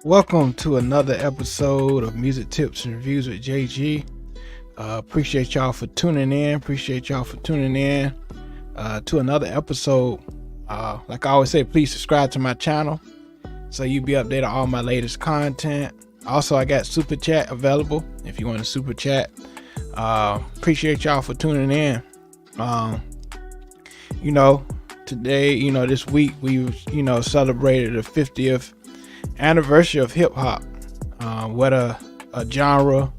Welcome to another episode of Music Tips and Reviews with JG. Appreciate y'all for tuning in. To another episode. Like I always say, please subscribe to my channel so you'll be updated on all my latest content. Also, I got Super Chat available if you want to Super Chat. Appreciate y'all for tuning in. Today, this week we, celebrated the 50th anniversary of hip hop. What a genre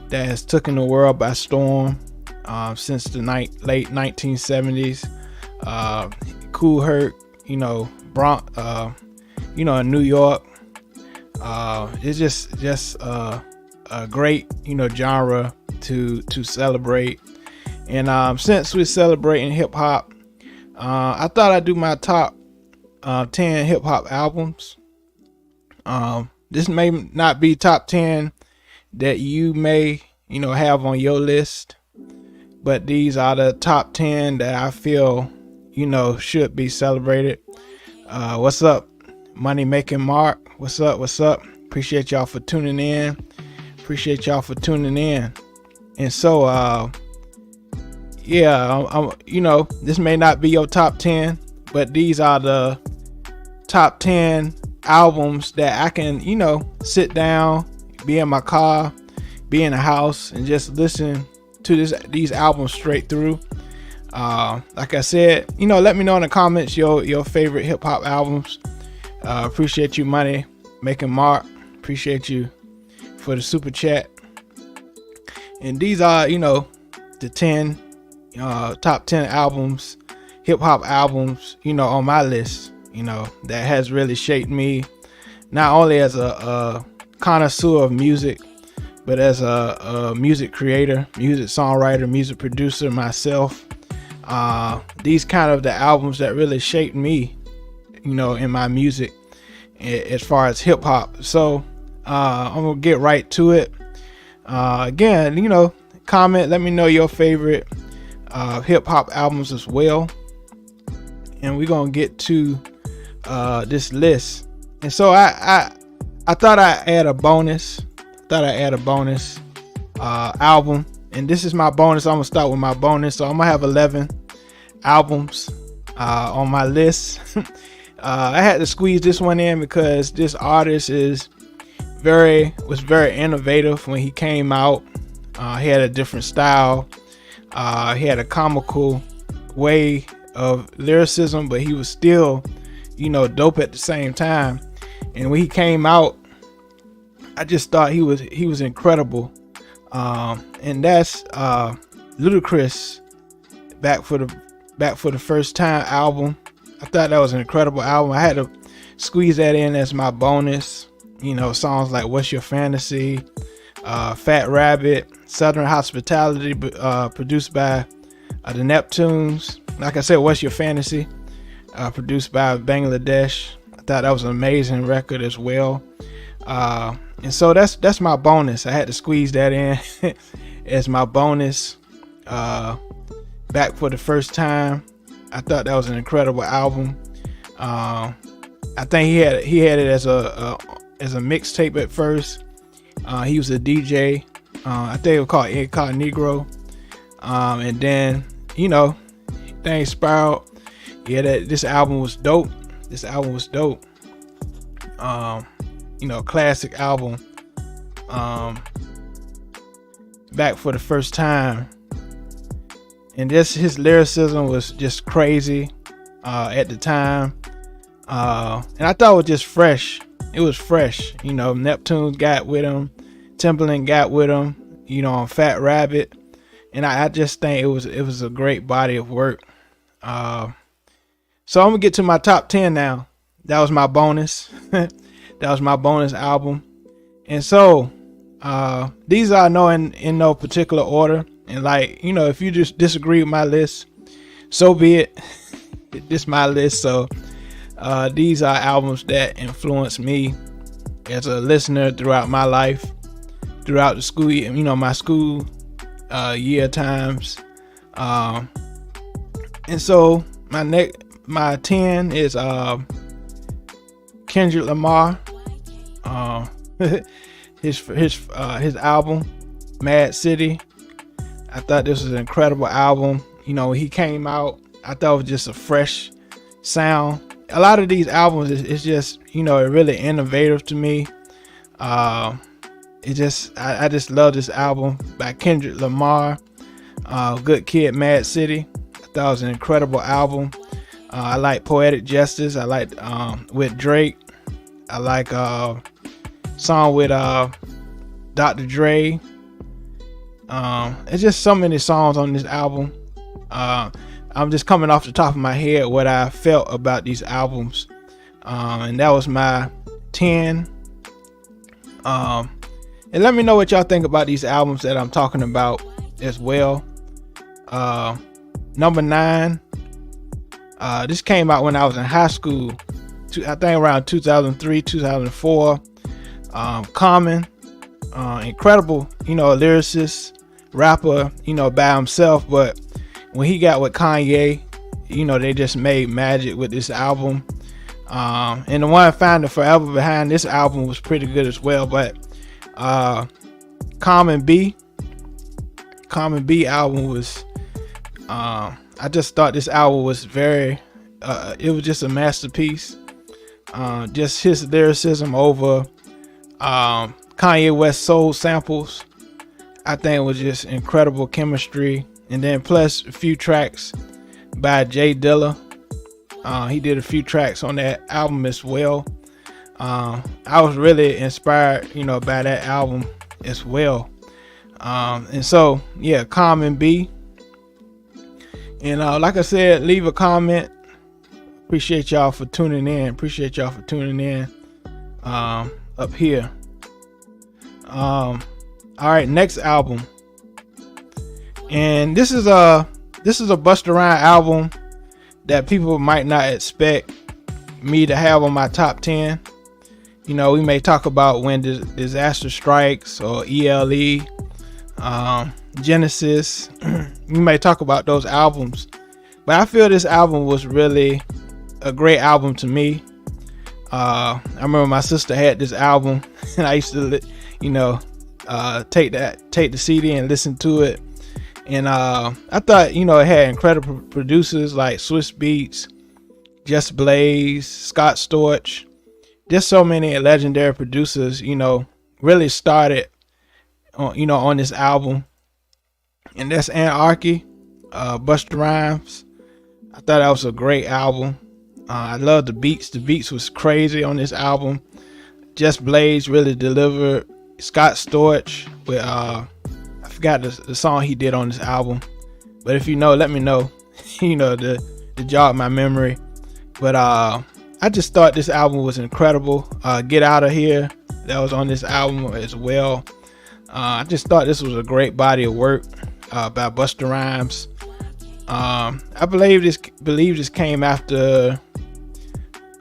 that has taken the world by storm since the late 1970s. Cool Herc, in New York. It's just a great genre to celebrate. And since we're celebrating hip hop, I thought I'd do my top 10 hip hop albums. This may not be top 10 that you may, have on your list, but these are the top 10 that I feel, should be celebrated. What's up, Money Making Mark? What's up? Appreciate y'all for tuning in. And so, I'm this may not be your top 10, but these are the top 10 albums that I can, sit down, be in my car, be in the house, and just listen to these albums straight through. Like I said, let me know in the comments your favorite hip hop albums. Appreciate you, Money Making Mark. Appreciate you for the super chat. And these are, the 10 top 10 albums, hip hop albums, on my list. That has really shaped me, not only as a connoisseur of music, but as a music creator, music songwriter, music producer myself. These kind of the albums that really shaped me, in my music as far as hip hop. So I'm gonna get right to it. Again, comment, let me know your favorite hip hop albums as well. And we're gonna get to this list. And so I thought I'd add a bonus. Album. And this is my bonus. I'm gonna start with my bonus. So I'm gonna have 11 albums on my list. I had to squeeze this one in because this artist was very innovative when he came out. He had a different style. He had a comical way of lyricism, but he was still, dope at the same time. And when he came out, I just thought he was incredible. And that's Ludacris, Back for the First Time album. I thought that was an incredible album. I had to squeeze that in as my bonus. Songs like What's Your Fantasy, Fat Rabbit, Southern Hospitality, produced by the Neptunes. Like I said, What's Your Fantasy, produced by Bangladesh. I thought that was an amazing record as well. And so that's my bonus. I had to squeeze that in as my bonus. Back for the First Time. I thought that was an incredible album. I think he had it as a mixtape at first. He was a DJ. I think it was called Negro. And then things spiraled. Yeah, this album was dope. Classic album. Back for the First Time. And his lyricism was just crazy at the time. And I thought it was just fresh. It was fresh. Neptunes got with him. Timbaland got with him, on Fat Rabbit. And I just think it was a great body of work. So I'm gonna get to my top 10 now. That was my bonus. That was my bonus album. And so these are in no particular order. And if you just disagree with my list, so be it. This my list. So these are albums that influenced me as a listener throughout my life, throughout the school year, my school year times. And so my 10 is Kendrick Lamar, his album Mad City. I thought this was an incredible album. You know, when he came out, I thought it was just a fresh sound. A lot of these albums is just, you know, really innovative to me. I just love this album by Kendrick Lamar. Good Kid, Mad City. I thought it was an incredible album. I like Poetic Justice. I like with Drake. I like song with Dr. Dre. It's just so many songs on this album. I'm just coming off the top of my head what I felt about these albums, and that was my 10. And let me know what y'all think about these albums that I'm talking about as well. Number 9, this came out when I was in high school, I think around 2003, 2004. Common, incredible, you know, lyricist, rapper, you know, by himself, but when he got with Kanye, you know, they just made magic with this album. And the one Finding Forever behind this album was pretty good as well. But Common B album was, I just thought this album was very, it was just a masterpiece. Just his lyricism over Kanye West soul samples, I think it was just incredible chemistry. And then plus a few tracks by Jay Dilla. He did a few tracks on that album as well. I was really inspired, you know, by that album as well. And so, yeah, Common B. And like I said, leave a comment. Appreciate y'all for tuning in. Up here. All right, next album. And this is a Busta Rhymes album that people might not expect me to have on my top 10. You know, we may talk about When Disaster Strikes or ELE, Genesis. We may talk about those albums, but I feel this album was really a great album to me. I remember my sister had this album, and I used to, you know, take the CD and listen to it. And I thought, you know, it had incredible producers like Swiss Beats, Just Blaze, Scott Storch. Just so many legendary producers, you know, really started on, you know, on this album. And that's Anarchy, Busta Rhymes. I thought that was a great album. I love the beats. The beats was crazy on this album. Just Blaze really delivered. Scott Storch with I forgot the song he did on this album, but if you know, let me know. You know, to jog my memory. But I just thought this album was incredible. Get Out of Here, that was on this album as well. I just thought this was a great body of work by Busta Rhymes. I believe this came after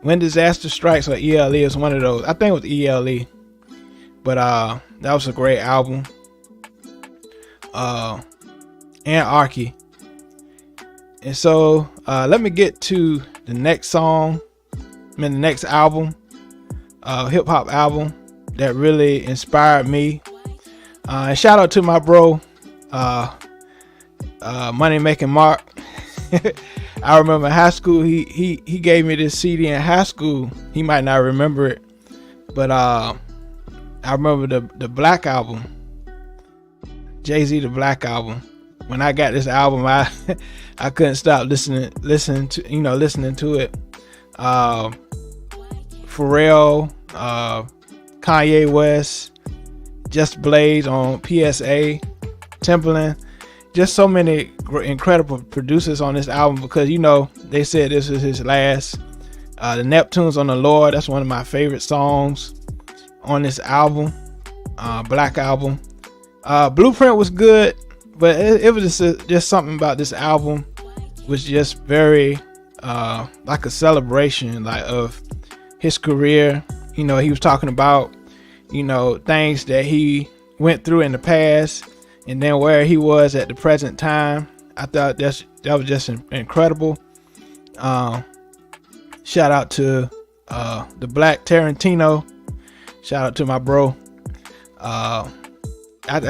When Disaster Strikes or ELE is one of those. I think it was ELE. But that was a great album. Anarchy. And so let me get to the next song, the next album, hip hop album that really inspired me. And shout out to my bro, Money Making Mark. I remember in high school, he gave me this CD in high school. He might not remember it, but I remember the Black Album, Jay-Z, the Black Album. When I got this album, I couldn't stop listening to it. Pharrell, Kanye West, Just Blaze on PSA, Timbaland, just so many incredible producers on this album, because you know they said this is his last. The Neptunes on the Lord, that's one of my favorite songs on this album, Black Album. Blueprint was good, but it was just something about this album was just very like a celebration, like, of his career. You know, he was talking about, you know, things that he went through in the past and then where he was at the present time. I thought that was just incredible. Shout out to the Black Tarantino. Shout out to my bro. I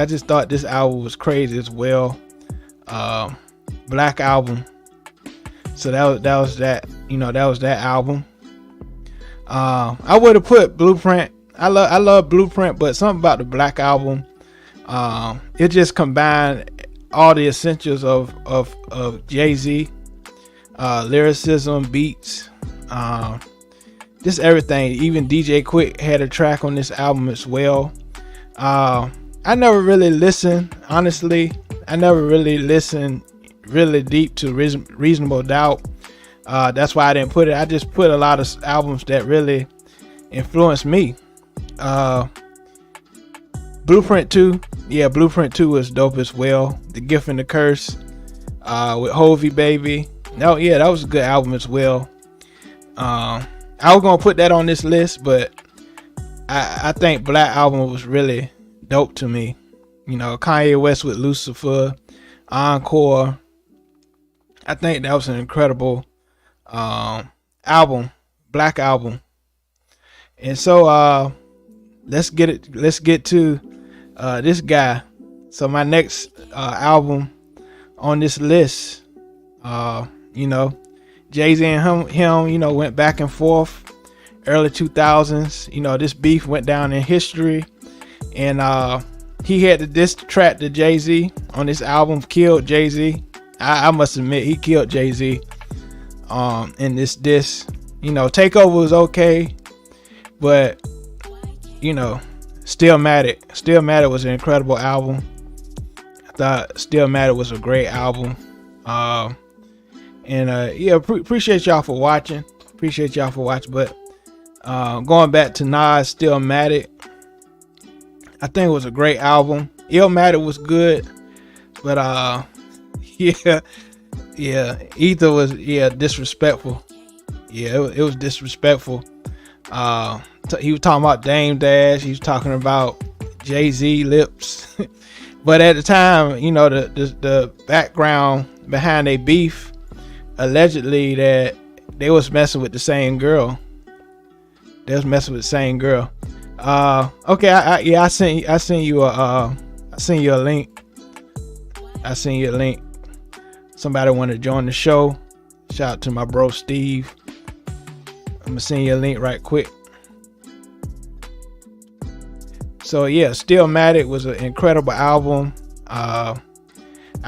just thought this album was crazy as well. Black album. So that was that. That was that album. I would have put Blueprint. I love Blueprint, but something about the Black album. It just combined all the essentials of Jay-Z, lyricism, beats, just everything. Even DJ Quick had a track on this album as well. I never really listened, honestly. I never really listened really deep to Reasonable Doubt. That's why I didn't put it. I just put a lot of albums that really influenced me. Blueprint 2. Yeah, Blueprint 2 was dope as well. The Gift and the Curse with Hovey Baby. No, yeah, that was a good album as well. I was gonna put that on this list, but I think Black album was really dope to me. Kanye West with Lucifer, Encore. I think that was an incredible album, Black album. And so let's get to this guy. So my next album on this list, Jay-Z and him, went back and forth early 2000s. This beef went down in history, and he had the diss track to Jay-Z on this album, killed Jay-Z. I must admit, he killed Jay-Z in this diss. Takeover was okay, but Stillmatic was an incredible album. I thought Stillmatic was a great album. Appreciate y'all for watching. But going back to Nas, Stillmatic, I think it was a great album. Illmatic was good, but Ether was disrespectful. It was disrespectful. He was talking about Dame Dash. He was talking about Jay-Z lips. But at the time, the background behind their beef, allegedly that they was messing with the same girl. Okay, I sent you a link. Somebody want to join the show? Shout out to my bro Steve. I'm gonna send you a link right quick. So yeah, Stillmatic was an incredible album. I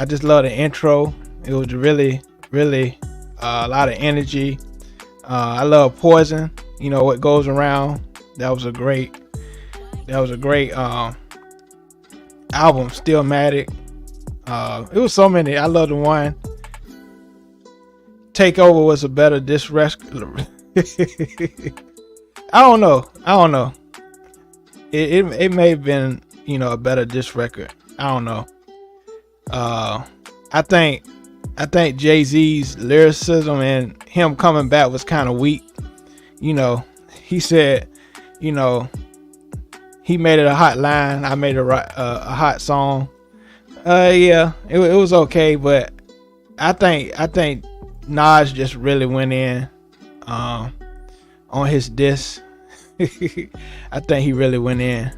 just love the intro. It was really a lot of energy. I love Poison. What goes around. That was a great album, Stillmatic. It was so many. I love the one. Takeover was a better diss record. I don't know. It may have been, a better diss record. I don't know. I think Jay-Z's lyricism and him coming back was kind of weak. He said, he made it a hot line. I made a hot song. It was okay, but I think Nas just really went in on his diss. I think he really went in.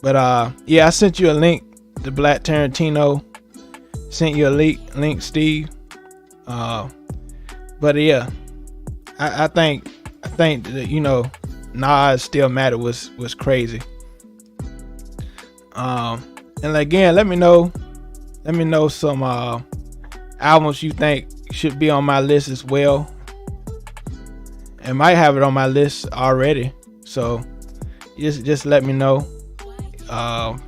But I sent you a link to Black Tarantino. Sent you a link, Steve. But yeah, I think that, Nas Stillmatic was crazy. And again, let me know some albums you think should be on my list as well. And might have it on my list already. So just let me know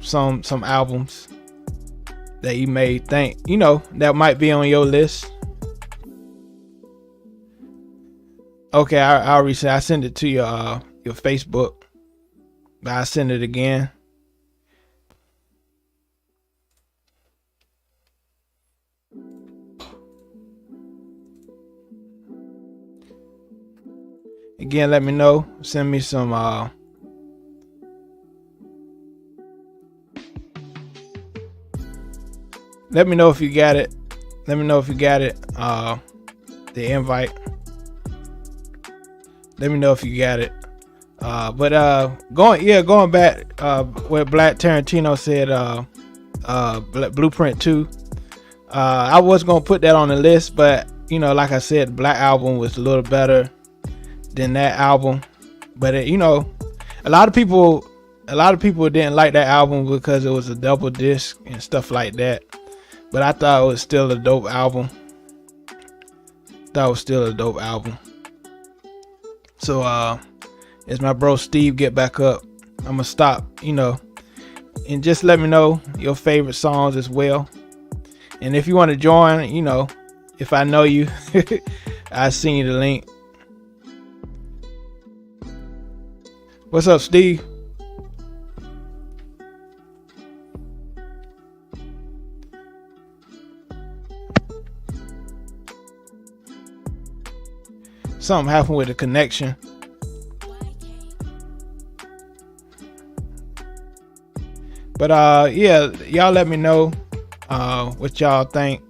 some albums that you may think that might be on your list. Okay, I send it to your Facebook, but I send it again. Again, let me know. Send me some let me know if you got it. The invite. Let me know if you got it. But going back, what Black Tarantino said, Blueprint 2. I was gonna put that on the list, but like I said, the Black album was a little better than that album. But a lot of people didn't like that album because it was a double disc and stuff like that. But I thought it was still a dope album. So as my bro Steve get back up, I'm gonna stop, and just let me know your favorite songs as well. And if you want to join, if I know you, I'll send you the link. What's up, Steve? Something happened with the connection. But yeah, y'all let me know what y'all think.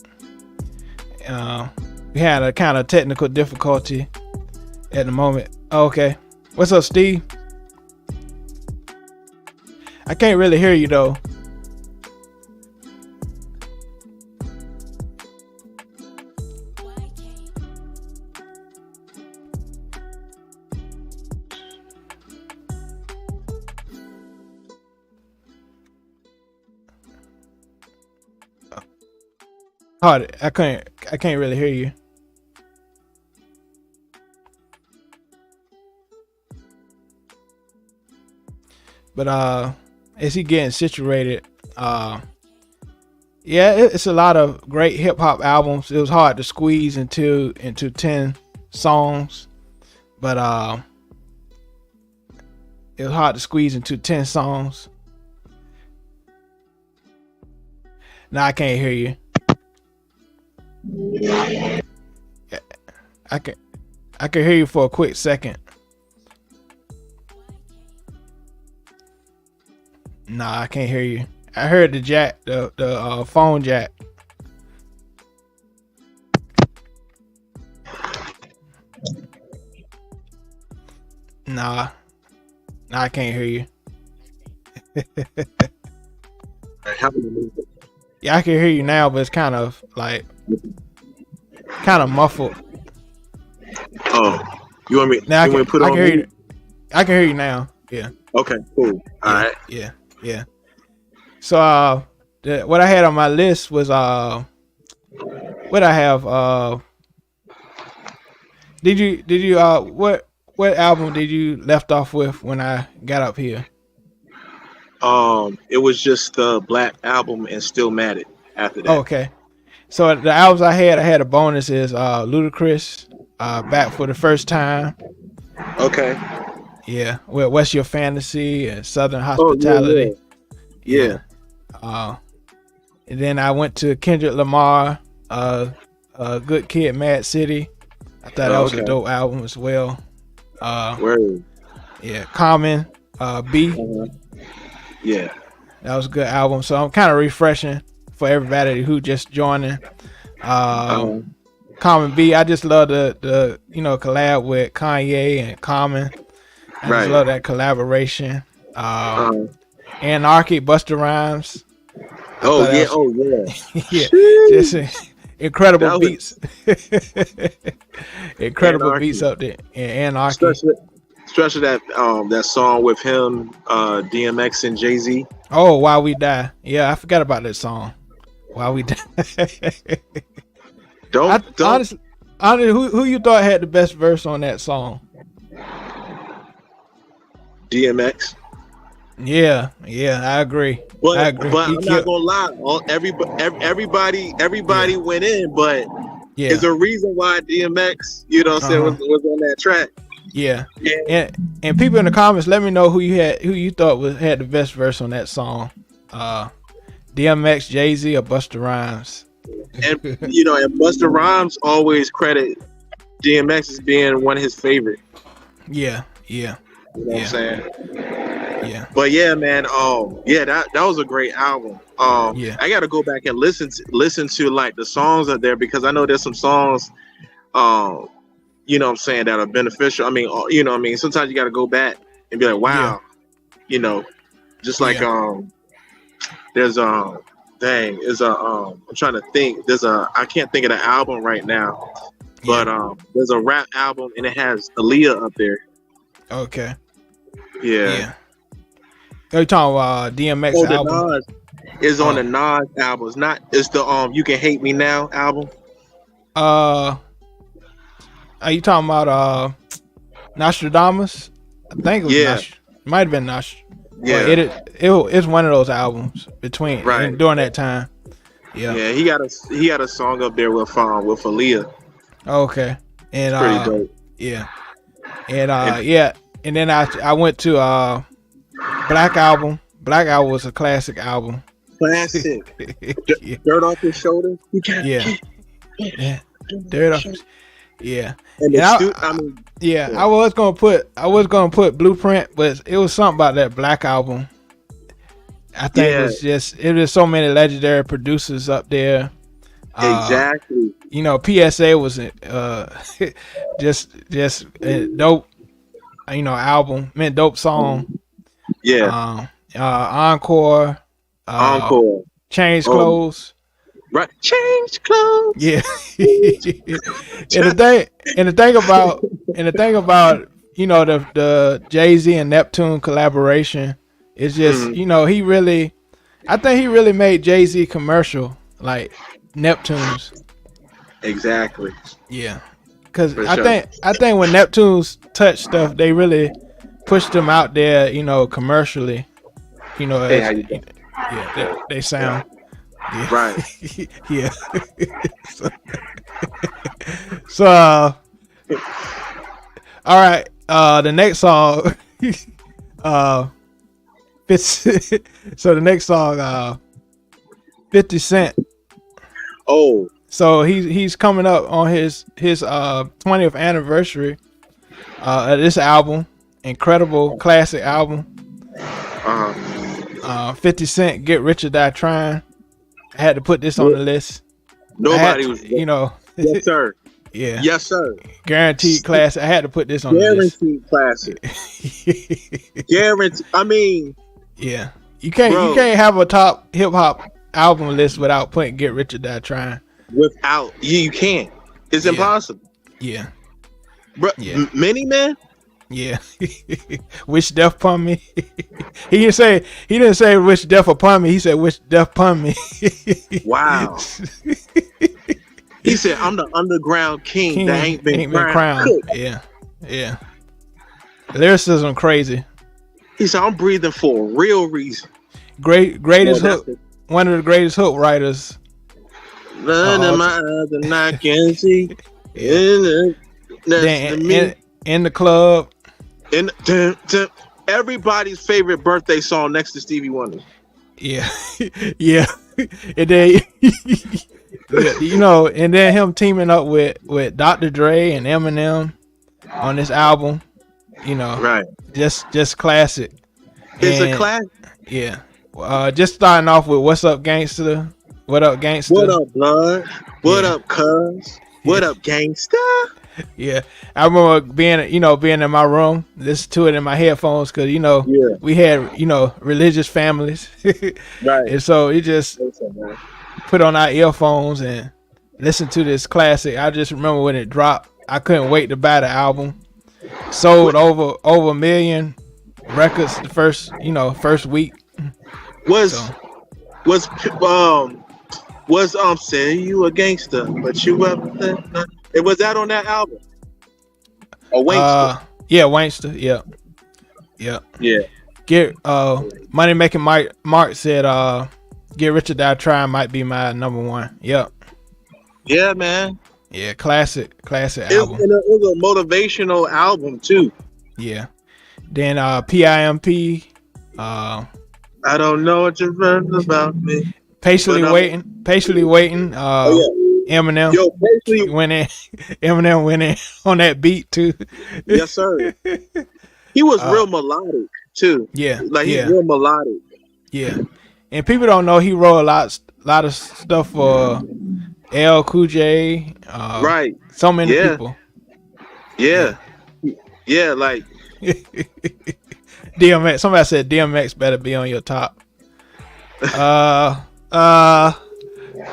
We had a kind of technical difficulty at the moment. Okay. What's up, Steve? I can't really hear you though. Hard. I can't really hear you. But as he getting situated, yeah, it's a lot of great hip hop albums. It was hard to squeeze into 10 songs, but it was hard to squeeze into 10 songs. Now I can't hear you. I can hear you for a quick second. Nah, I can't hear you. I heard the jack, the phone jack. Nah, I can't hear you. Yeah, I can hear you now, but it's kind of muffled. Oh, you want me? Now you want me to put it on? Hear you. I can hear you now. Yeah. Okay. Cool. All right. Yeah. So what I had on my list was what I have did you what album did you left off with when I got up here? It was just the Black album and Still Mad It after that. Oh, okay. So the albums I had a bonus is Ludacris, Back for the First Time. Okay. Yeah. Well, What's Your Fantasy and Southern Hospitality. Oh, yeah. And then I went to Kendrick Lamar, Good Kid, Mad City. I thought that was a dope album as well. Word. Yeah. Common, B. Yeah. That was a good album. So I'm kind of refreshing for everybody who just joining. Common B, I just love the collab with Kanye and Common. I just love that collaboration. Anarchy, Busta Rhymes. Oh yeah. Yeah, just incredible beats. Incredible Anarchy. Beats up there in Anarchy. Especially that song with him, DMX and Jeezy. Oh, While We Die. Yeah, I forgot about that song. While We Die. Honestly, who you thought had the best verse on that song? DMX. Yeah, I agree. But I'm not gonna lie. Everybody went in, but there's a reason why DMX, was on that track. Yeah. And people in the comments, let me know who you thought had the best verse on that song. DMX, Jay-Z, or Busta Rhymes. And and Busta Rhymes always credit DMX as being one of his favorite. Yeah. You know what I'm saying? Yeah. But yeah, man, that was a great album. I gotta go back and listen to like the songs out there, because I know there's some songs what I'm saying, that are beneficial. I mean, sometimes you gotta go back and be like, wow, you know, just like there's dang, is a I'm trying to think. There's a I can't think of the album right now, but there's a rap album and it has Aaliyah up there. Okay. Yeah. Are you talking about DMX album? Nas is on the Nas album. It's the You Can Hate Me Now album. Are you talking about Nostradamus? I think it was it might have been Nostradamus. Yeah, it's one of those albums during that time. Yeah, he got a song up there with Aaliyah. Okay, and pretty dope. Yeah, and and then I went to Black Album. Black Album was a classic album. Classic. Dirt Off His Shoulder. Dirt Off. Yeah. And I was gonna put Blueprint, but it was something about that Black Album. I think it was so many legendary producers up there. Exactly. You know, PSA was just a dope, album, dope song. Yeah. Encore. Change Clothes. Right, change clothes. Yeah. and the thing about the Jay-Z and Neptune collaboration is just I think he really made Jay-Z commercial like Neptune's. Exactly. Yeah. Because I think when Neptune's touch stuff, they really pushed them out there, commercially. They sound. Yeah. Right. Yeah. So all right. The next song. So the next song, 50 Cent. Oh. So he's coming up on his 20th anniversary of this album, incredible classic album. 50 Cent, Get Rich or Die Trying. I had to put this on the list. Nobody was, yes, sir. Yeah. Yes, sir. Guaranteed classic. I had to put this on the list. Guaranteed classic. Guaranteed. I mean, yeah. You can't have a top hip hop album list without putting Get Rich or Die Trying. Without you can't. It's impossible. Yeah. Bro, Many Man. Yeah. Wish death upon me. He didn't say wish death upon me. He said wish death upon me. Wow. He said I'm the underground king that ain't been crowned. Yeah. Yeah. Lyricism crazy. He said I'm breathing for a real reason. Greatest hook. One of the greatest hook writers. None of my eyes and I can see. In the club. Everybody's favorite birthday song next to Stevie Wonder. Yeah. Yeah. And then and then him teaming up with Dr. Dre and Eminem on this album. Right. Just classic. It's a classic. Yeah. Just starting off with What's Up Gangsta. What up, Gangsta? What up, blood? What up, cuz? What up, gangsta? Yeah, I remember being in my room, listen to it in my headphones because we had religious families, right? And so you just put on our earphones and listen to this classic. I just remember when it dropped, I couldn't wait to buy the album. Sold over 1 million records the first week. Was saying you a gangster, but you up? It was that on that album. A Wankster. Yeah, Wankster. Yeah. Yeah. Get Money Making Mark said Get Rich or Die Trying might be my number one. Yep. Yeah, man. Yeah, classic album. It was a motivational album too. Yeah. Then PIMP. I don't know what you've heard about me. Patiently waiting. Eminem. Eminem went in on that beat too. Yes, sir. He was real melodic too. Yeah, he's real melodic. Yeah, and people don't know he wrote a lot of stuff for LL Cool J. Right. So many people. Yeah. Like DMX. Somebody said DMX better be on your top. I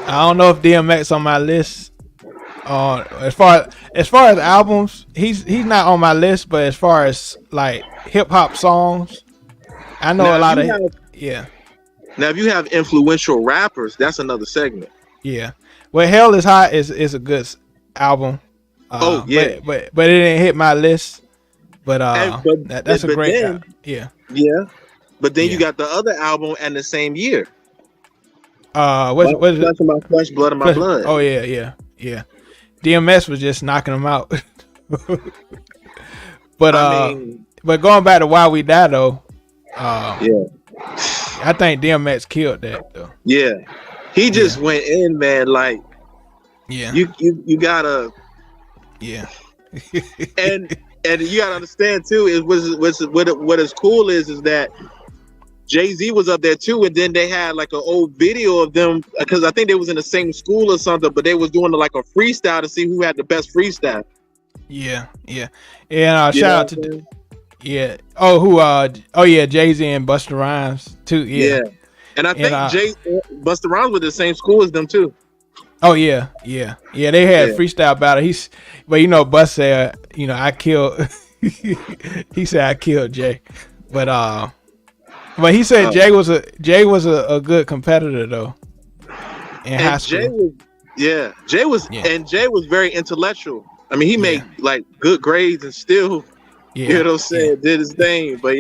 don't know if DMX on my list. As far as albums, he's not on my list. But as far as like hip hop songs, I know a lot of yeah. Now, if you have influential rappers, that's another segment. Yeah. Well, Hell is Hot is a good album. But it didn't hit my list. But that's a great album. Yeah. Yeah. But then you got the other album and the same year. What is it? Flesh of my flesh, blood of my blood. Oh yeah. DMS was just knocking them out. But going back to Why We Die though, I think DMX killed that though. Yeah, he just went in, man. Like, you gotta, and you gotta understand too. What is cool is that Jay-Z was up there too, and then they had like an old video of them because I think they was in the same school or something, but they was doing like a freestyle to see who had the best freestyle. Yeah. And shout out to Jay-Z and Busta Rhymes too. Yeah. And I think Busta Rhymes was the same school as them too. Oh yeah. They had freestyle battle. But Bus said, I killed. He said I killed Jay, but he said Jay was a good competitor though. In high school. Jay was very intellectual. I mean, he made like good grades and still, you know what I'm saying, did his thing. But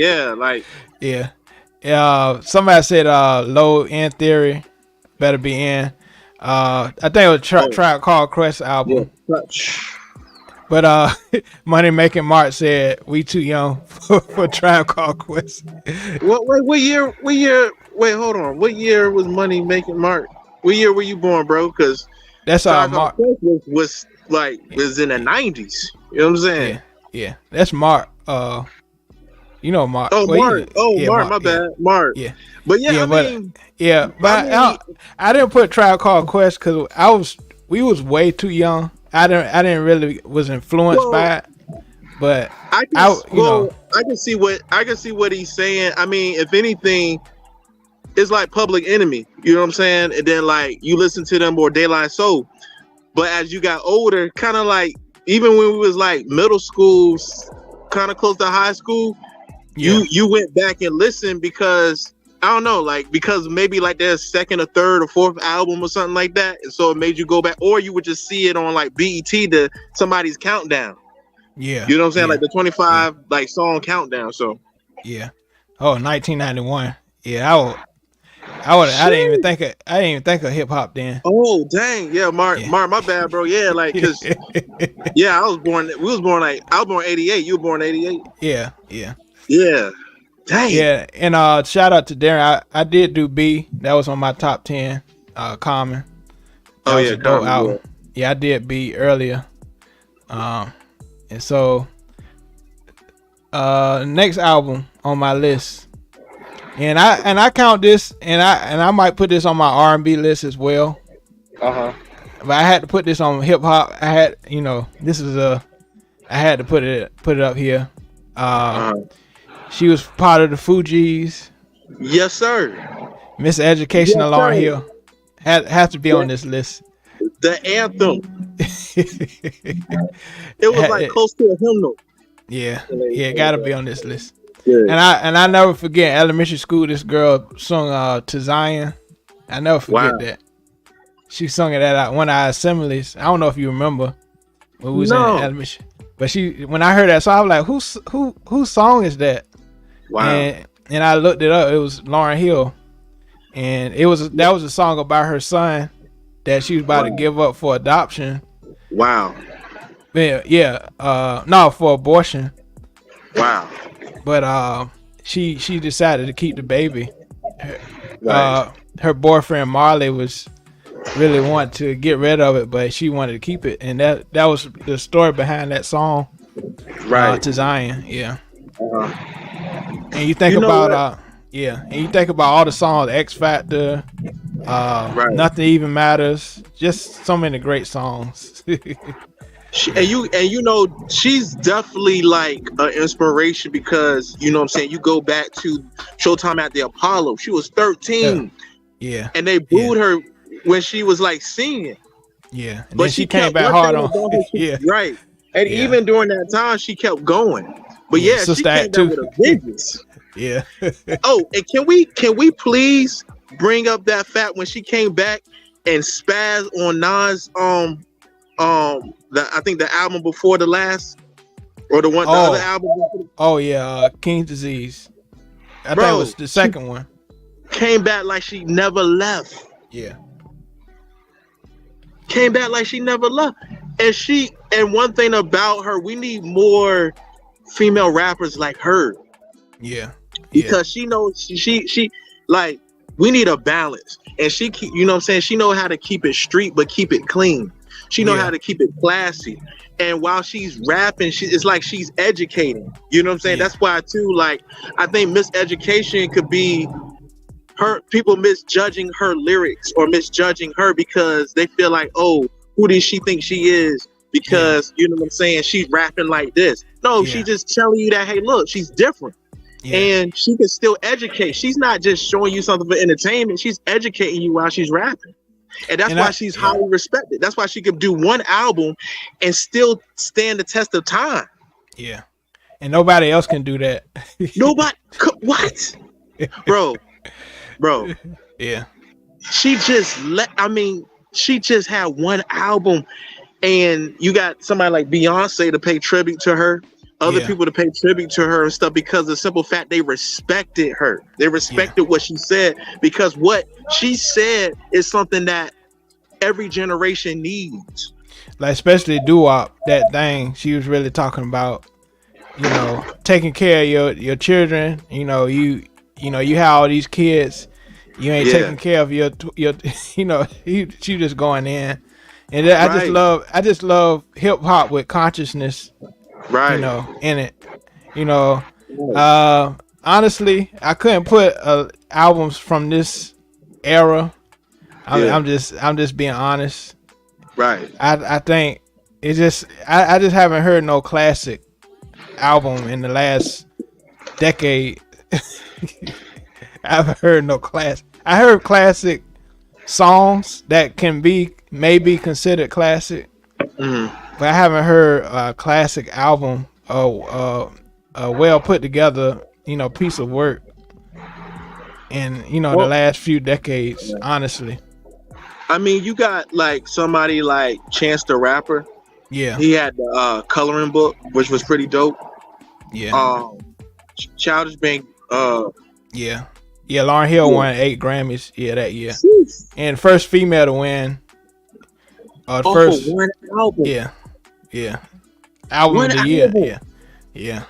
somebody said Low End Theory better be in. I think it was Tribe Called Quest album. But Money Making Mark said we too young for Tribe Called Quest. What year? Wait, hold on. What year was Money Making Mark? What year were you born, bro? Because that's Mark was in the 90s. You know what I'm saying? Yeah. That's Mark. Mark. Mark. Mark. My bad, Mark. Yeah. But I didn't put Tribe Called Quest because we was way too young. I didn't really was influenced by it, but I can see what he's saying. I mean, if anything, it's like Public Enemy. You know what I'm saying? And then like you listen to them or De La Soul. But as you got older, kind of like even when we was like middle school, kind of close to high school, you went back and listened because I don't know, like because maybe like their second or third or fourth album or something like that, and so it made you go back, or you would just see it on like BET to somebody's countdown. Yeah, you know what I'm saying, like the 25 like song countdown. So 1991. Yeah, I didn't even think of hip hop then. Oh dang, Mark, my bad, bro. Yeah, like because I was born 88. You were born 88. Yeah. Dang. Yeah, and shout out to Darren. I did do B. That was on my top 10. Common. That was a dope album. Yeah, I did B earlier. And so next album on my list, and I count this, and I might put this on my R&B list as well. But I had to put this on hip hop. I had, I had to put it up here. She was part of the Fugees. Yes, sir. Miss Education of Lauryn Hill has to be on this list. The anthem. It was like close to a hymnal. Yeah, it got to be on this list. Yeah. And I never forget elementary school. This girl sung "To Zion." I never forget that. She sung it at one of our assemblies. I don't know if you remember when we was in elementary. But when I heard that song, I was like, whose song is that? Wow. And I looked it up. It was Lauryn Hill. And that was a song about her son that she was about to give up for adoption. Wow. No, for abortion. Wow. But she decided to keep the baby. Her boyfriend Marley was really wanting to get rid of it, but she wanted to keep it, and that was the story behind that song. To Zion. And you think about and you think about all the songs, X Factor, Nothing Even Matters, just so many great songs. Yeah. And you know, she's definitely like an inspiration because you know what I'm saying. You go back to Showtime at the Apollo. She was Yeah. 13, Yeah. and they Yeah. booed her when she was like singing. Yeah. And But then she she came kept back one hard thing on. about her, Yeah. right? And Yeah. even during that time, she kept going. But Yeah. yeah, she Sister came Act back too. with a vengeance. Yeah. Oh, and can we please bring up that fact when she came back and spaz on Nas I think the album before the last or the other Oh. album before, Oh yeah. King's Disease. I think it bro, was the she second one. came back like she never left. Yeah. Came back like she never left. And one thing about her, we need more female rappers like her Yeah. Yeah. because she knows she like we need a balance and she keep, you know what I'm saying, she know how to keep it street but keep it clean. She know Yeah. how to keep it classy, and while she's rapping, it's like she's educating, you know what I'm saying. Yeah. That's why too, like, I think miseducation could be her, people misjudging her lyrics or misjudging her because they feel like, oh, who does she think she is because you know what I'm saying, she's rapping like this. No, she Yeah. just telling you that, hey, look, she's different. Yeah. And she can still educate. She's not just showing you something for entertainment. She's educating you while she's rapping. And that's why she's highly respected. That's why she could do one album and still stand the test of time. Yeah. And nobody else can do that. Nobody. What? Bro. Yeah. She just she just had one album, and you got somebody like Beyonce to pay tribute to her. Other people to pay tribute to her and stuff because of the simple fact they respected her. They respected what she said because what she said is something that every generation needs. Like especially doo-wop, that thing she was really talking about, you know, taking care of your children. You know, you have all these kids, you ain't taking care of your you know, she just going in. And I just love hip hop with consciousness. Right. You know, in it. You know, honestly, I couldn't put albums from this era. I'm just being honest. Right. I think it just I just haven't heard no classic album in the last decade. I haven't heard no class. I heard classic songs that can be maybe considered classic. Mm-hmm. But I haven't heard a classic album, a well put together, you know, piece of work in, you know, the last few decades, honestly. I mean, you got like somebody like Chance the Rapper. Yeah. He had the coloring book, which was pretty dope. Yeah. Childish Bank. Yeah. Yeah, Lauryn Hill won 8 Grammys, that year. Jeez. And first female to win. First one album. Yeah. Album of the year. Yeah.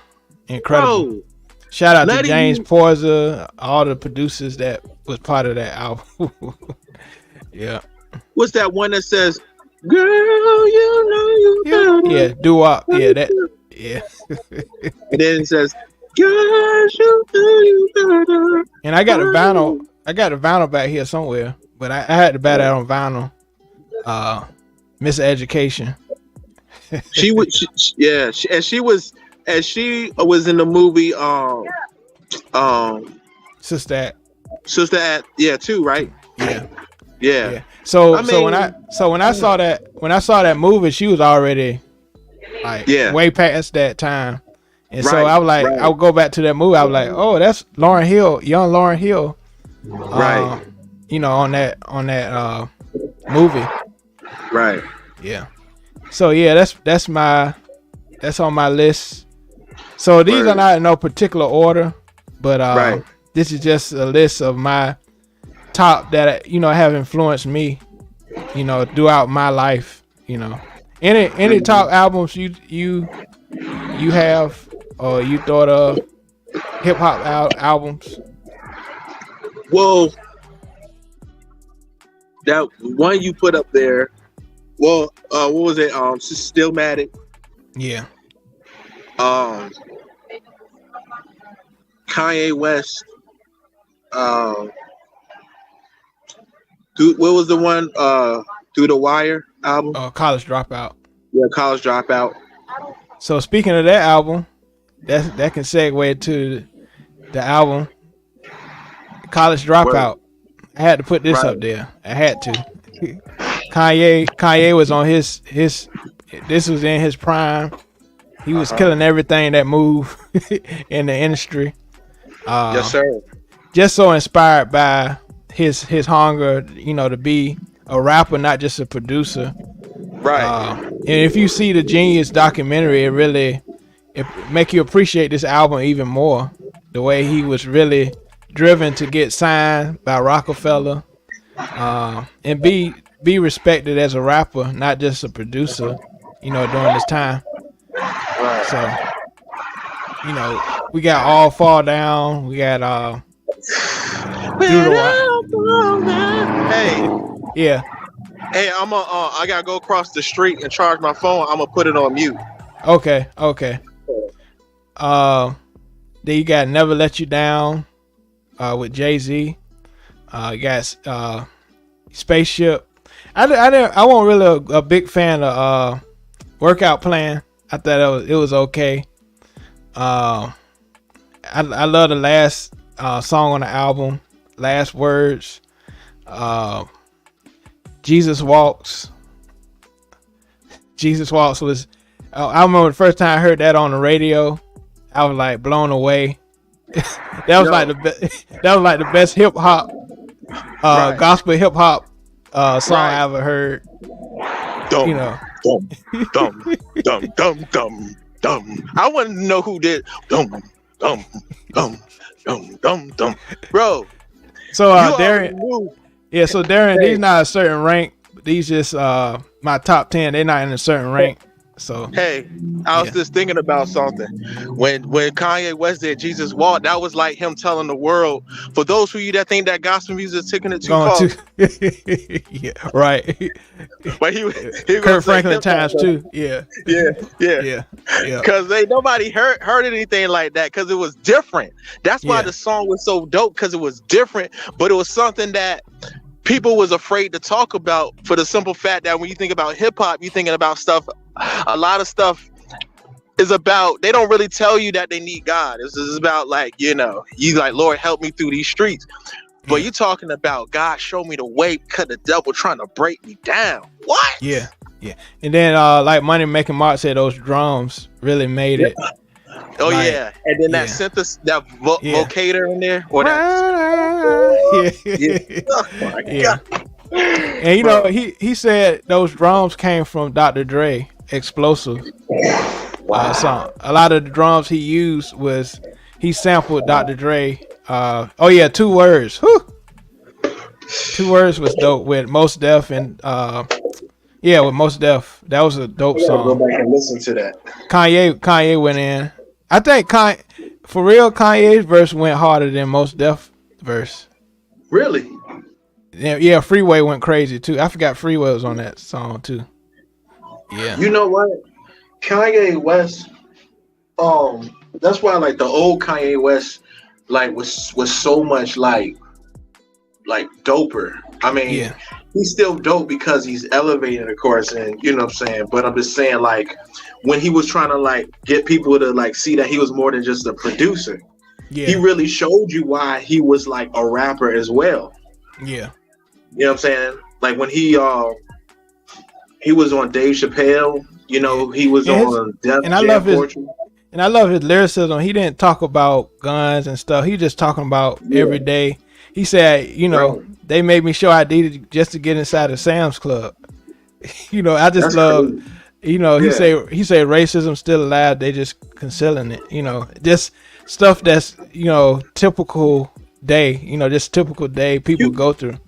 Incredible. Bro, shout out to James Porza, all the producers that was part of that album. Yeah. What's that one that says, "Girl, you know you yeah, doo-wop. Yeah, that. Yeah. And then it says, "Girl, you know you better." And I got a vinyl back here somewhere, but I had to buy that on vinyl. Miseducation. She was in the movie Sister Act, too, right? Yeah. So when I saw that movie, she was already like way past that time. And so I was like, I would go back to that movie. I was like, oh, that's Lauryn Hill, young Lauryn Hill. Right. You know, on that movie. Right. Yeah. So yeah, that's on my list. So these are not in no particular order, but this is just a list of my top that, you know, have influenced me, you know, throughout my life. You know, any top albums you have or you thought of hip hop albums? Well, that one you put up there. Well, what was it? Stillmatic. Yeah. Kanye West. What was the one? Through the Wire album. College Dropout. Yeah, College Dropout. So speaking of that album, that can segue to the album College Word. Dropout. I had to put this Right. up there. I had to. Kanye was on his this was in his prime. He was killing everything that moved in the industry. Yes, sir. Just so inspired by his hunger, you know, to be a rapper, not just a producer. Right. And if you see the Genius documentary, it make you appreciate this album even more. The way he was really driven to get signed by Rockefeller, and be respected as a rapper, not just a producer. You know, during this time. Right. So, you know, we got All Fall Down. We got Hey, yeah. hey, I gotta go across the street and charge my phone. I'm gonna put it on mute. Okay. Then you got Never Let You Down, with Jay-Z. You got Spaceship. I wasn't really a big fan of Workout Plan. I thought it was okay. I love the last song on the album, Last Words. Jesus Walks. Jesus Walks was. I remember the first time I heard that on the radio, I was like blown away. That was like the best hip hop, Right. gospel hip hop song Right. I ever heard. Dumb, You know. dumb. I want to know who did dumb. Bro, So you already Darren, knew. yeah. So Darren, Hey. these not a certain rank. These just my top 10. They're not in a certain rank. So Hey, I was Yeah. just thinking about something. When Kanye West did Jesus Walk, that was like him telling the world, for those of you that think that gospel music is taking it too far, going to yeah, right. but he was Kurt Franklin him times also. 2. Yeah. Yeah. Yeah. Because nobody heard anything like that because it was different. That's why Yeah. the song was so dope, because it was different, but it was something that people was afraid to talk about, for the simple fact that when you think about hip hop, you're thinking about stuff. A lot of stuff is about, they don't really tell you that they need God. It's about like, you like, Lord, help me through these streets. But you're talking about God, show me the way, cut the devil trying to break me down. What? Yeah. And then like Money Making Mark said, those drums really made it. Oh Like, yeah, and then that synthesis, that vocator in there, or that. Yeah. Oh my Yeah. God. And you know, he said those drums came from Dr. Dre, Explosive. Song. A lot of the drums he used he sampled Dr. Dre. 2 Words. Whew. 2 Words was dope with Mos Def and with Mos Def. That was a dope Go song. back and listen to that. Kanye went in. I think Kanye's verse went harder than Mos Def verse. Really? Yeah, Freeway went crazy too. I forgot Freeway was on that song too. Yeah. You know what? Kanye West, that's why like the old Kanye West like was so much like doper. I mean, he's still dope because he's elevated, of course, and you know what I'm saying. But I'm just saying, like, when he was trying to like get people to like see that he was more than just a producer, he really showed you why he was like a rapper as well. Yeah. You know what I'm saying? Like when he was on Dave Chappelle, you know, he was on Def and I Jam love his Fortune. And I love his lyricism. He didn't talk about guns and stuff. He just talking about every day. He said, they made me show ID just to get inside of Sam's Club. I just That's love, crazy. he say racism still alive. They just concealing it. Just stuff that's typical day. Just typical day people go through.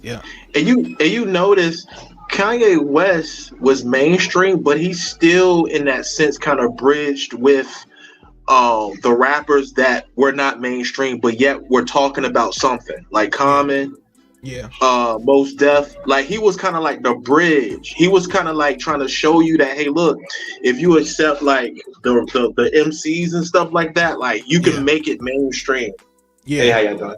Yeah. And you notice Kanye West was mainstream, but he's still in that sense kind of bridged with the rappers that were not mainstream, but yet we're talking about something like Common, Mos Def. Like he was kind of like the bridge. He was kind of like trying to show you that, hey, look, if you accept like the MCs and stuff like that, like you can make it mainstream. Yeah. Hey, how y'all doing?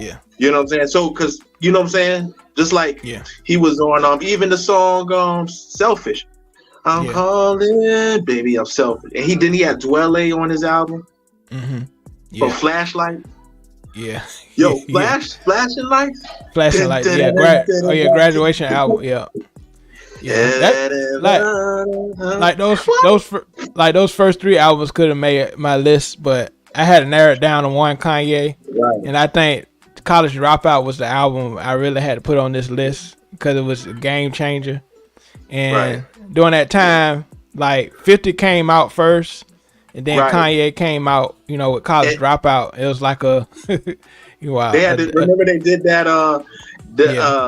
Yeah. You know what I'm saying? So, because you know what I'm saying? Just like he was on even the song Selfish. I'm calling, baby, I'm selfish. And he had Dwelle on his album. Mm-hmm. Yeah. For Flashlight. Yeah. Yo, Flashing Lights. Flashing Lights. Yeah. Graduation album. Yeah. Yeah. Those first 3 albums could have made my list, but I had to narrow it down to one Kanye. Right. And I think College Dropout was the album I really had to put on this list because it was a game changer. And during that time, like 50 came out first, and then Kanye came out, with College Dropout. It was like a remember they did that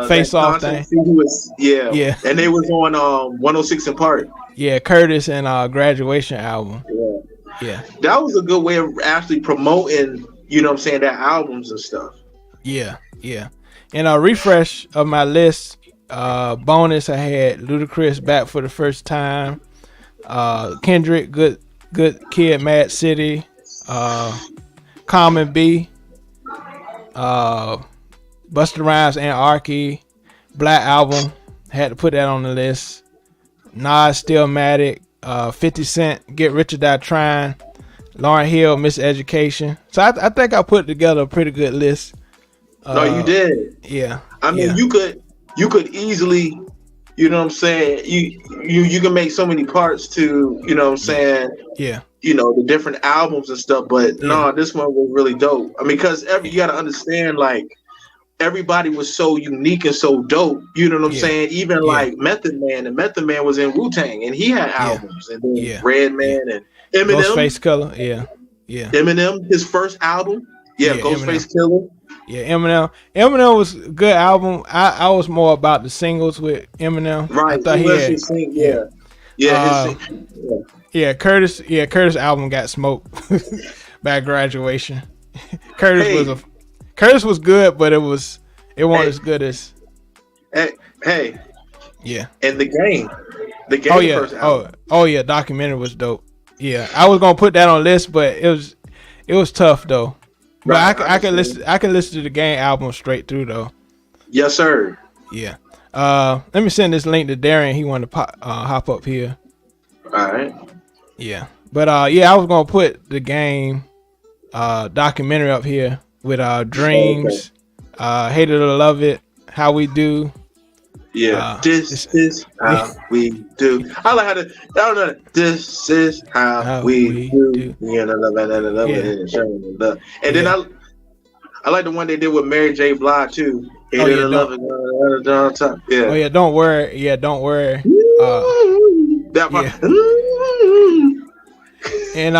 Face Off thing. And they was on 106 in Park. Yeah, Curtis and Graduation album. Yeah. That was a good way of actually promoting, that albums and stuff. Yeah. And a refresh of my list, bonus, I had Ludacris Back for the First Time, Kendrick, Good Kid, Mad City, Common B, Busta Rhymes, Anarchy, Black Album, had to put that on the list. Nas, Stillmatic, 50 Cent, Get Rich or Die Trying, Lauryn Hill, Miseducation. So I think I put together a pretty good list. No, you did. Yeah. I mean, you could easily, you can make so many parts to, Yeah. The different albums and stuff, but no, this one was really dope. I mean, because you got to understand, like, everybody was so unique and so dope. You know what I'm saying? Even like Method Man, and Method Man was in Wu-Tang, and he had albums, and then Redman and Eminem. Ghostface Killer, yeah. Eminem, his first album, Ghostface Killer. Yeah, Eminem was a good album. I was more about the singles with Eminem. Right. I thought Curtis album got smoked by Graduation. Curtis was good, but it wasn't as good as. Hey. Yeah. And the game. First album. Oh yeah, documentary was dope. Yeah, I was gonna put that on the list, but it was tough though. But I can listen to the Game album straight through though. Yes, sir. Yeah. Let me send this link to Darren. He wanted to hop up here. All right. Yeah. But I was gonna put the Game documentary up here with Dreams, Hate It or Love It, How We Do. Yeah. This is how we do. I like how I don't know. This is how we do. You know, love it. And then I like the one they did with Mary J. Blige too. Hate it or love it. Yeah. Oh yeah, don't worry. Yeah, don't worry. That part. Yeah. And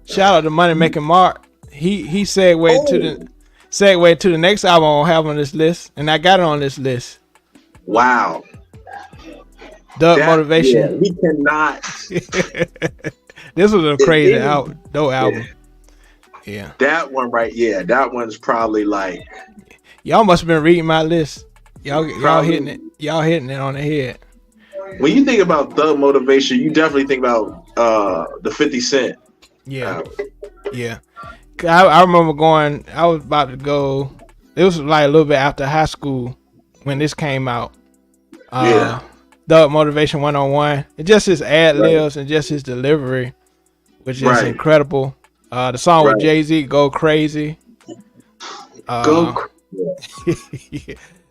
shout out to Money Making Mark. He segued to the next album I'll have on this list, and I got it on this list. Wow. Motivation. Yeah, we cannot. This was a crazy dope album. Yeah. That one that one's probably like. Y'all must have been reading my list. Y'all hitting it. Y'all hitting it on the head. When you think about Thug Motivation, you definitely think about the 50 Cent. Yeah. Yeah. I remember I was about to go. It was like a little bit after high school when this came out. Thug Motivation 101. It's just his ad libs and just his delivery, which is incredible. The song with Jay-Z, Go Crazy.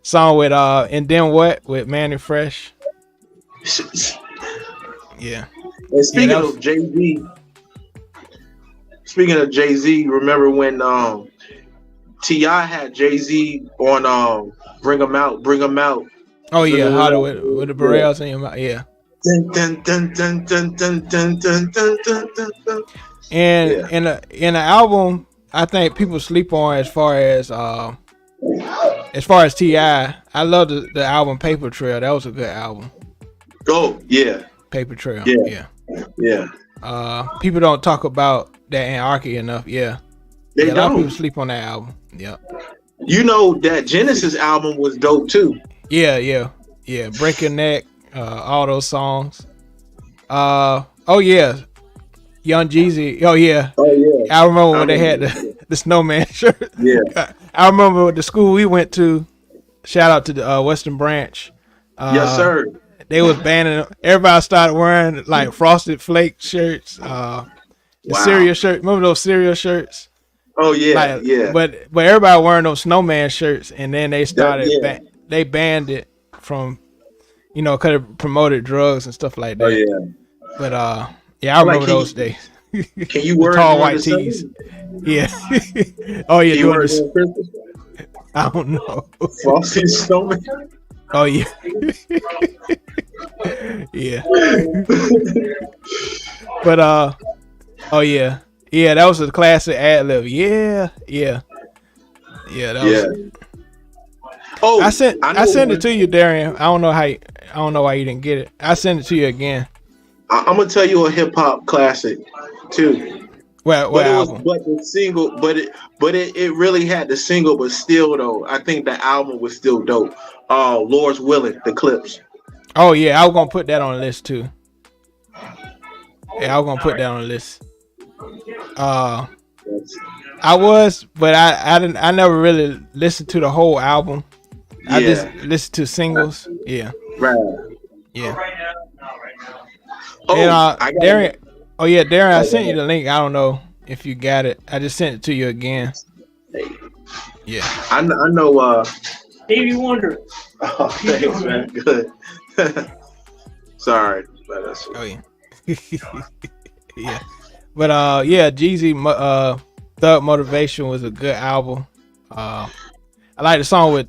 Song with And Then What with Manny Fresh. Yeah. And speaking of Jay-Z, remember when T.I. had Jay-Z on Bring 'Em Out. Oh yeah, Hollywood with the Burrells in your mouth. Yeah. And in the album, I think people sleep on as far as T.I. I love the album Paper Trail. That was a good album. Oh yeah. Paper Trail. Yeah. People don't talk about that Anarchy enough. Yeah. They a lot of people sleep on that album. Yeah. You know that Genesis album was dope too. Yeah. Break Your Neck, all those songs. Oh yeah, Young Jeezy. Oh yeah. I remember when they had the snowman shirt. Yeah. I remember the school we went to. Shout out to the Western Branch. Yes, sir. they was banning them. Everybody started wearing like Frosted Flake shirts, the cereal shirt. Remember those cereal shirts? Oh yeah, Like, yeah. but everybody wearing those snowman shirts, and then they started Yeah. they banned it from, because it promoted drugs and stuff like Oh that. yeah. But yeah, I Like, remember those days. Can you The wear it tall during white the tees. summer? Yeah. Oh yeah, Can you doing wear it this. during Christmas? I don't know. Frosty Snowman. Oh yeah. Yeah. But oh yeah. Yeah, that was a classic ad lib. Yeah. That was. Oh, I sent one. it to you, Darian. I don't know why you didn't get it. I sent it to you again. I'm gonna tell you a hip hop classic too. What But it album? was the single, but it really had the single, but still though, I think the album was still dope. Lord's Willing, the clips. Oh yeah, I was gonna put that on the list too. Yeah, I was gonna put that on the list. I was, but I never really listened to the whole album. I just listened to singles. Yeah. Right. Yeah. Oh, And Darian. Oh yeah, Darian. I sent you the link. I don't know if you got it. I just sent it to you again. Yeah. I know. Stevie Wonder. Oh, thanks, man. Good. Sorry. Oh yeah. Yeah. But yeah, Jeezy, Thug Motivation was a good album. I like the song with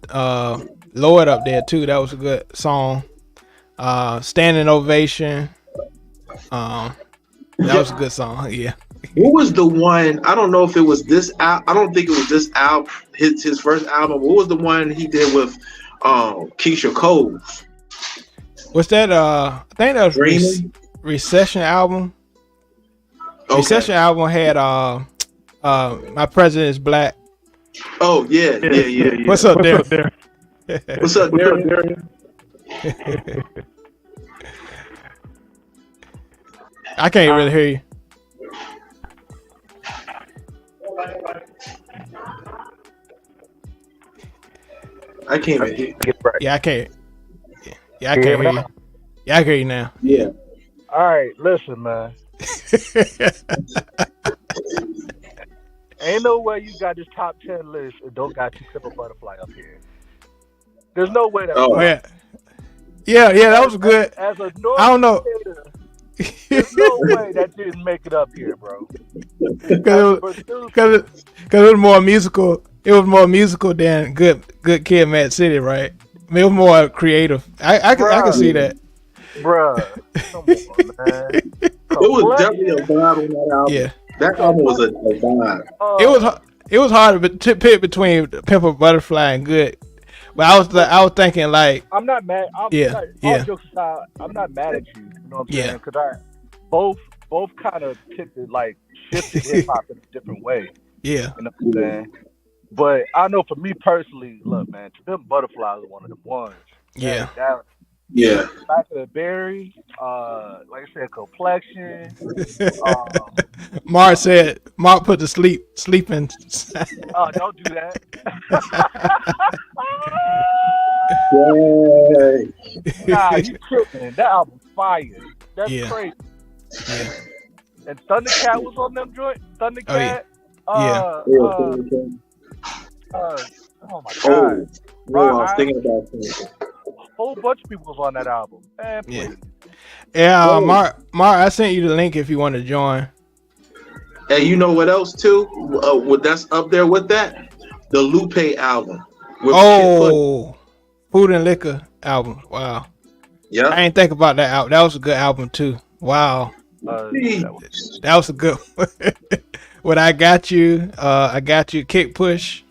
Lord up there too. That was a good song. Standing Ovation. That was a good song. Yeah. What was the one? I don't know if it was this I don't think it was this album. His first album. What was the one he did with Keisha Cole? What's that? I think that was Recession album. Okay. Recession album had My President is Black. Oh yeah. What's up there? What's up, Darian? I can't really hear you. I can't even hear you. Yeah, I can't. Yeah, I can't hear you. Yeah, I can hear you now. Yeah. All right, listen, man. Ain't no way you got this top 10 list and don't got you Simple Butterfly up here. There's no way that. Oh yeah. Yeah, that was good. As a I don't know. There's no way that didn't make it up here, bro. Because it was more musical. It was more musical than Good Kid, Mad City, right? I mean, it was more creative. I can see that. Bruh, come on, man. It was definitely a vibe on that album. Yeah. That album was a vibe. It was hard to pick between Pimple Butterfly and Good. But I was thinking like, I'm not mad. All jokes aside, I'm not mad at you. You know what I'm saying? Because both kind of shifted hip hop in a different way. Yeah. You know what I'm saying? But I know for me personally, look, man, them Butterflies are one of the ones. Yeah. Back of the Berry, like I said, Complexion. Mark put the sleeping. Oh, don't do that. Nah, you tripping. That album fire. That's crazy. Yeah. And Thundercat was on them joint. Thundercat. Oh my god. I was thinking about something. A whole bunch of people was on that album. Man, please. Yeah, Mark, I sent you the link if you want to join. And you know what else too? That's up there with that? The Lupe album. Food and Liquor album. Wow. Yeah. I ain't think about that album. That was a good album too. Wow. That was a good one. What I Got You, Kick Push.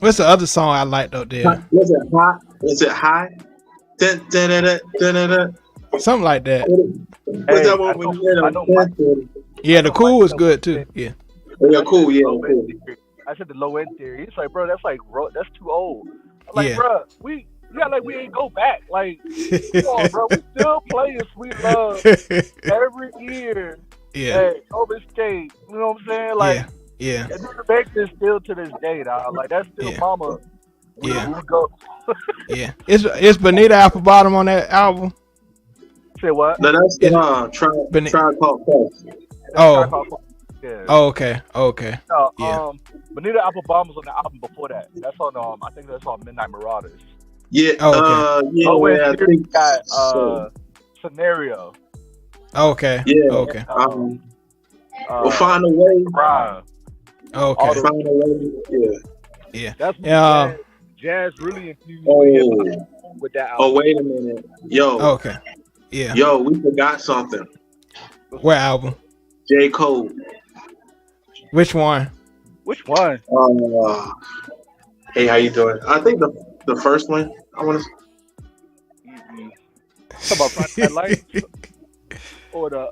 What's the other song I liked up there? Was it Hot? Was it High? Something like that. What's that one when you Yeah, the Cool was good too. Yeah. Yeah, cool. Yeah, cool. I said the low end theory. It's like, bro, that's too old. I'm like, bro, we ain't go back. Like, come on, bro, we still playing Sweet Love every year. Yeah. Hey, over state. You know what I'm saying? Like, yeah. and the respect is still to this day, dog. Like, that's still We Yeah. would go. Yeah. It's Bonita Applebottom on that album. Say what? No, that's Is Tribe Called Quest. Oh. Yeah. Oh, okay. Okay. Yeah. Bonita Applebum was on the album before that. That's on I think that's on Midnight Marauders. Yeah. Oh, okay. Yeah. I think got so. Scenario. Okay. Yeah. Okay. We'll find a way. Rhyme. Okay. Find a way. Yeah. Yeah. That's Yeah. jazz really infused Oh. with that album. Oh, wait a minute. Yo. Okay. Yeah. Yo, we forgot something. What album? J. Cole. Which one? Which one? Hey, how you doing? I think the first one. I want to. Talk about Friday Night Lights or the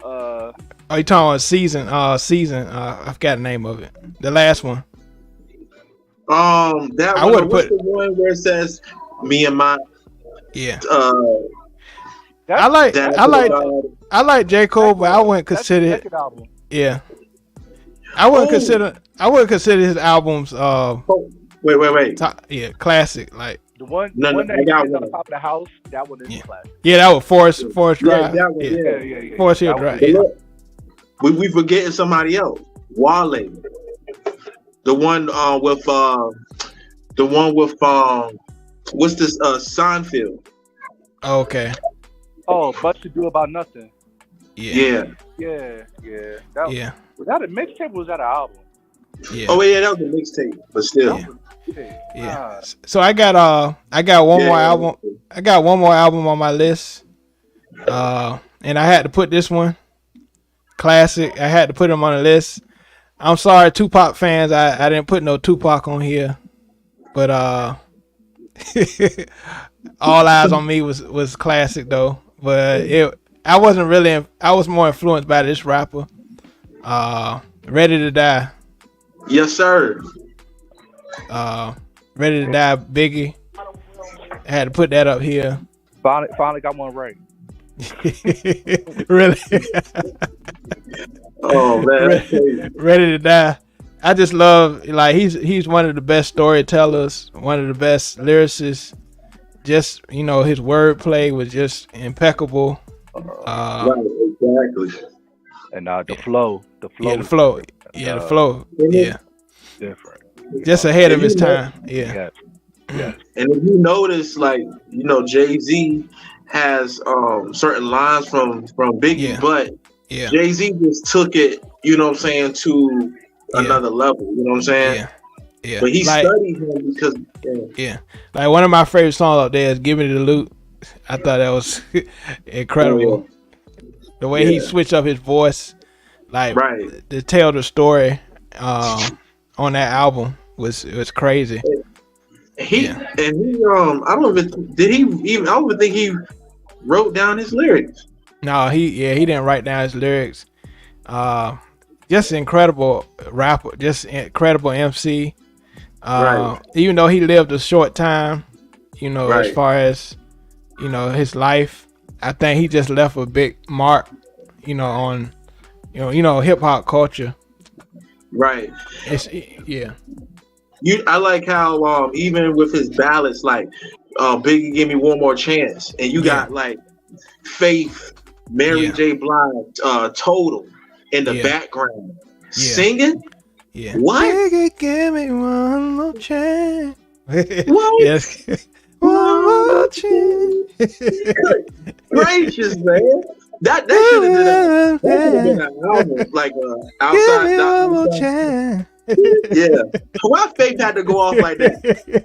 Oh, you talking about season? I forgot the name of it. The last one. That I one. would've What's put- the one where it says me and my Yeah. that's, I like dad? I like J. Cole, but I wouldn't that's consider the it. second album. Yeah. I wouldn't consider his albums Wait. top, classic. Like The one, No, the one no, that I got he did on one. top of the house, that one is Yeah. classic. yeah, that was Forest Yeah, Drive. that one, Yeah. yeah. Forest Hill That Drive. was- Yeah. Look, we forgetting somebody else. Wale. The one with what's this Seinfeld. Okay. Oh, Much to Do About Nothing. Yeah. Yeah. Yeah. Yeah. Was that a mixtape or was that an album? Yeah. Oh yeah, that was a mixtape, but still. Yeah. So I got one more album. I got one more album on my list. And I had to put this one. Classic. I had to put him on the list. I'm sorry, Tupac fans. I didn't put no Tupac on here. But All Eyes on Me was classic though. But I wasn't really. I was more influenced by this rapper. Ready to Die. Yes, sir. Ready to Die, Biggie. I had to put that up here. Finally got one right. Really? Oh man, that's crazy. Ready to Die. I just love, like, he's one of the best storytellers, one of the best lyricists. Just, his wordplay was just impeccable. Right, exactly. And the flow. Yeah, the flow. Yeah, the flow. Yeah, Different. just ahead of his time. Yeah. Yes. And if you notice, like, Jay-Z has certain lines from Biggie, Yeah. but Yeah. Jay-Z just took it, to another level, you know what I'm saying? Yeah. Yeah. But he Like, studied him because like one of my favorite songs out there is "Give Me the Loot." I thought that was incredible. The way he switched up his voice, like right. to tell the story on that album was crazy. He I don't even think he wrote down his lyrics. No, he didn't write down his lyrics. Just incredible rapper, just incredible MC. Right. Even though he lived a short time, Right. as far as his life, I think he just left a big mark, on hip hop culture. Right. Yeah. I like how even with his ballads, like Biggie Give Me One More Chance, and you got like Faith, Mary J. Blige, Total in the background singing. Yeah. What? Biggie, give me one more chance. What? Yes. One more chance. Gracious, man. That should have been an album, like outside. Give me one more chance. Yeah. Why Faith had to go off like that?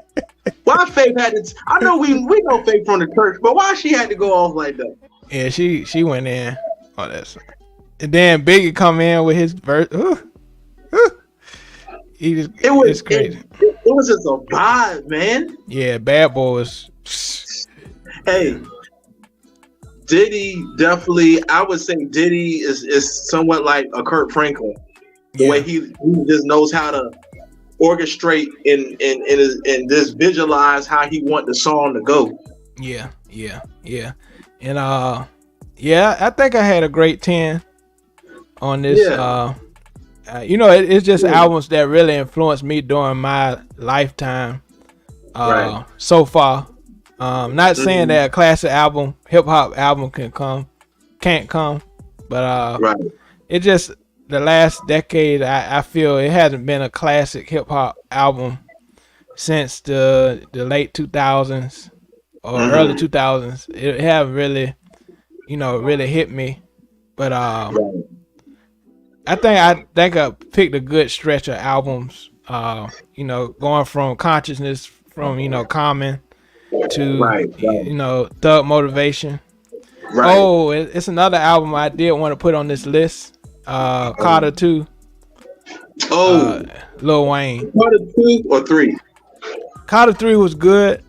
Why Faith had to? I know we know Faith from the church, but why she had to go off like that? Yeah, she went in. Oh, that's. And then Biggie come in with his verse. It's crazy. It was just a vibe, man. Yeah, Bad Boy was. Hey, Diddy definitely. I would say Diddy is somewhat like a Kurt Franklin. The way he just knows how to orchestrate and just visualize how he want the song to go. Yeah. And I think I had a great 10 on this. It's just albums that really influenced me during my lifetime. so far. Not saying that a classic album, hip hop album can't come, but it just the last decade. I feel it hasn't been a classic hip hop album since the late 2000s or early 2000s. It haven't really, really hit me. But I think I picked a good stretch of albums. Going from Consciousness, from Common to Thug Motivation. Right. Oh, it's another album I did want to put on this list. Carter 2. Lil Wayne. Carter 2 or 3? Carter 3 was good,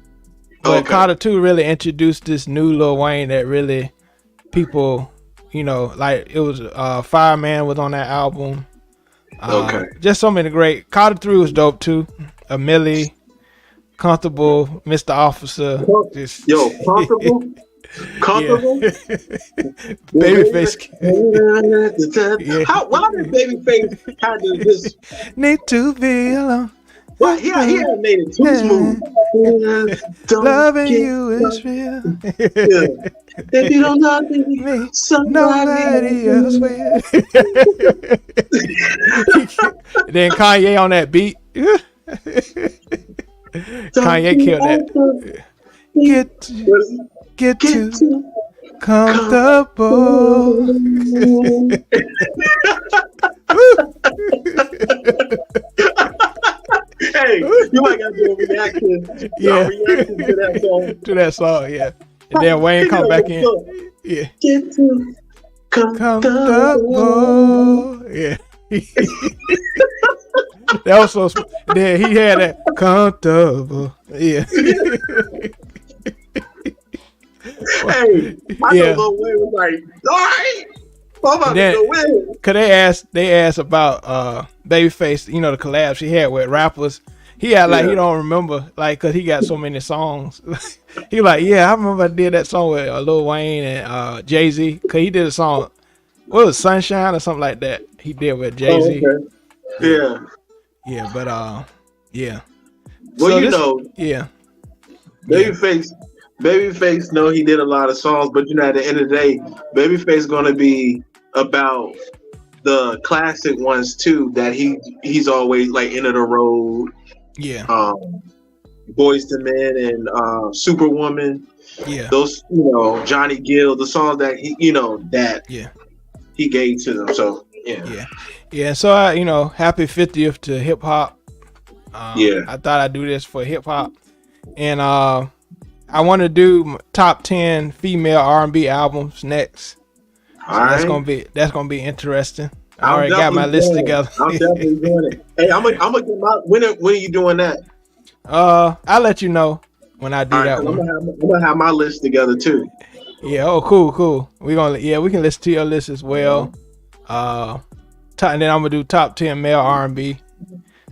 but Carter 2 really introduced this new Lil Wayne that really people, like it was Fireman was on that album. Just so many great. Carter 3 was dope too. A Millie, Comfortable, Mr. Officer. Comfortable? Comfortable? Babyface. Why did Babyface kind of just need to be alone? Well, he had made it too smooth. Loving you is real. If you don't love me, nobody else will. Then Kanye on that beat. Kanye killed that. Get too comfortable. Hey, you might got to do a reaction. Reaction to that song. Yeah. And then Wayne come back in. Yeah. Get too comfortable. Yeah. That was so. Then he had that comfortable. Yeah. Hey, I know Lil Wayne was like, all right. I'm about to go win. Cause they asked about Babyface, the collabs he had with rappers. He had he don't remember, cause he got so many songs. He like, I remember I did that song with Lil Wayne and Jay-Z. Cause he did a song, what was it, Sunshine or something like that. He did with Jay-Z. Oh, okay. Yeah. Yeah, but yeah. Well, yeah. Babyface, no, he did a lot of songs, but at the end of the day, Babyface gonna be about the classic ones too. That he's always like End of the Road, Boys to Men, and Superwoman. Yeah, those Johnny Gill, the songs that he he gave to them. So yeah. So happy 50th to hip hop. I thought I'd do this for hip hop, and I want to do top 10 female R&B albums next. So that's gonna be interesting. I already got my list together. I'm definitely doing it. Hey, I'm gonna get my. When are you doing that? I'll let you know when I do that one. I'm gonna have my list together too. Yeah. Oh, cool. We can listen to your list as well. And then I'm gonna do top 10 male R&B.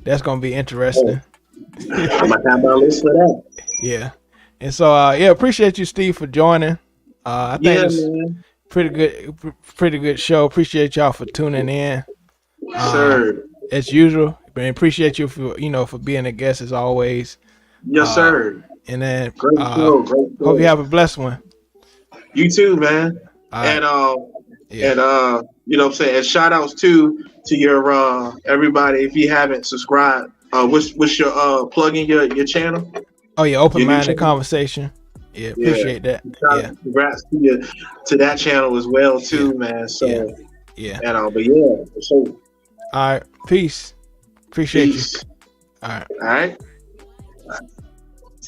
That's gonna be interesting. I'm gonna have my list for that. Yeah. And so appreciate you, Steve, for joining. I think it's pretty good show. Appreciate y'all for tuning in. Sir. As usual. But appreciate you for being a guest as always. Yes, sir. And then great show. Hope you have a blessed one. You too, man. And what I'm saying, and shout outs to your everybody. If you haven't subscribed, what's your plug in your channel? Oh yeah, Open Minded Conversation. Yeah, appreciate that. Congrats to that channel as well too, man. So but for sure. All right, peace. Appreciate you. All right.